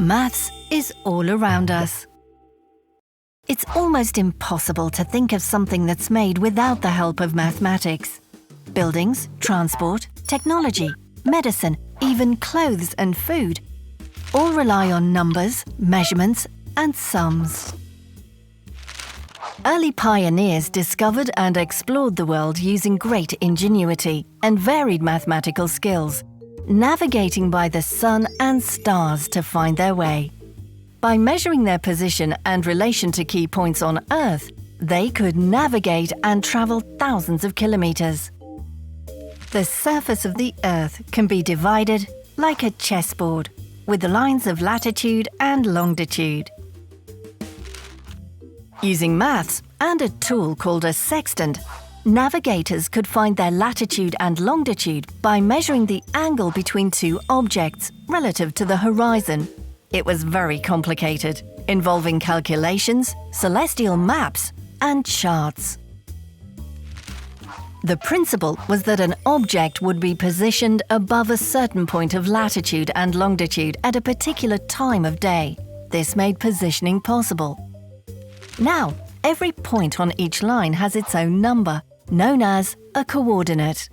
Maths is all around us. It's almost impossible to think of something that's made without the help of mathematics. Buildings, transport, technology, medicine, even clothes and food all rely on numbers, measurements, and sums. Early pioneers discovered and explored the world using great ingenuity and varied mathematical skills, navigating by the sun and stars to find their way. By measuring their position and relation to key points on Earth, they could navigate and travel thousands of kilometers. The surface of the Earth can be divided like a chessboard, with the lines of latitude and longitude. Using maths and a tool called a sextant, navigators could find their latitude and longitude by measuring the angle between two objects relative to the horizon. It was very complicated, involving calculations, celestial maps, and charts. The principle was that an object would be positioned above a certain point of latitude and longitude at a particular time of day. This made positioning possible. Now, every point on each line has its own number, known as a coordinate.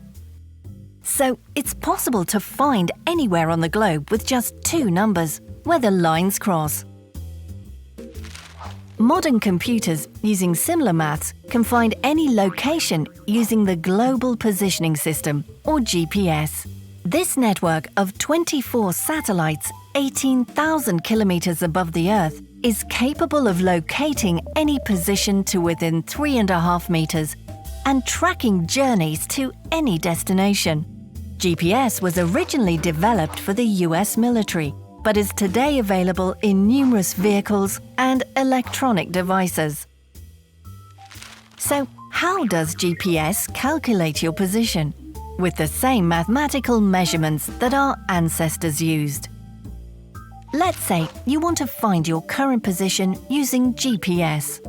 So it's possible to find anywhere on the globe with just two numbers, where the lines cross. Modern computers using similar maths can find any location using the Global Positioning System, or GPS. This network of 24 satellites 18,000 kilometers above the Earth is capable of locating any position to within 3.5 meters and tracking journeys to any destination. GPS was originally developed for the US military, but is today available in numerous vehicles and electronic devices. So, how does GPS calculate your position? With the same mathematical measurements that our ancestors used. Let's say you want to find your current position using GPS.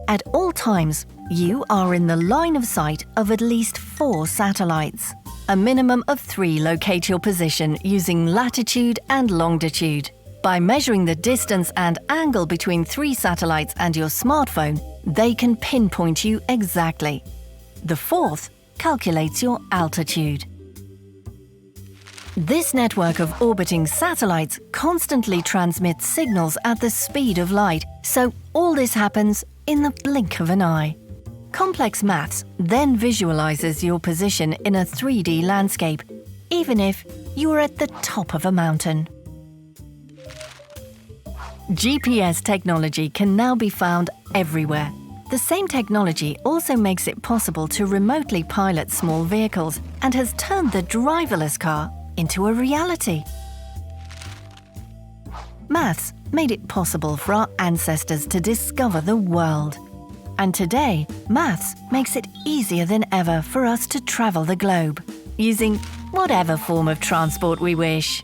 At all times, you are in the line of sight of at least 4 satellites. A minimum of 3 locate your position using latitude and longitude. By measuring the distance and angle between 3 satellites and your smartphone, they can pinpoint you exactly. The 4th calculates your altitude. This network of orbiting satellites constantly transmits signals at the speed of light, so all this happens in the blink of an eye. Complex maths then visualizes your position in a 3D landscape, even if you are at the top of a mountain. GPS technology can now be found everywhere. The same technology also makes it possible to remotely pilot small vehicles and has turned the driverless car into a reality. Maths made it possible for our ancestors to discover the world. And today, maths makes it easier than ever for us to travel the globe, using whatever form of transport we wish.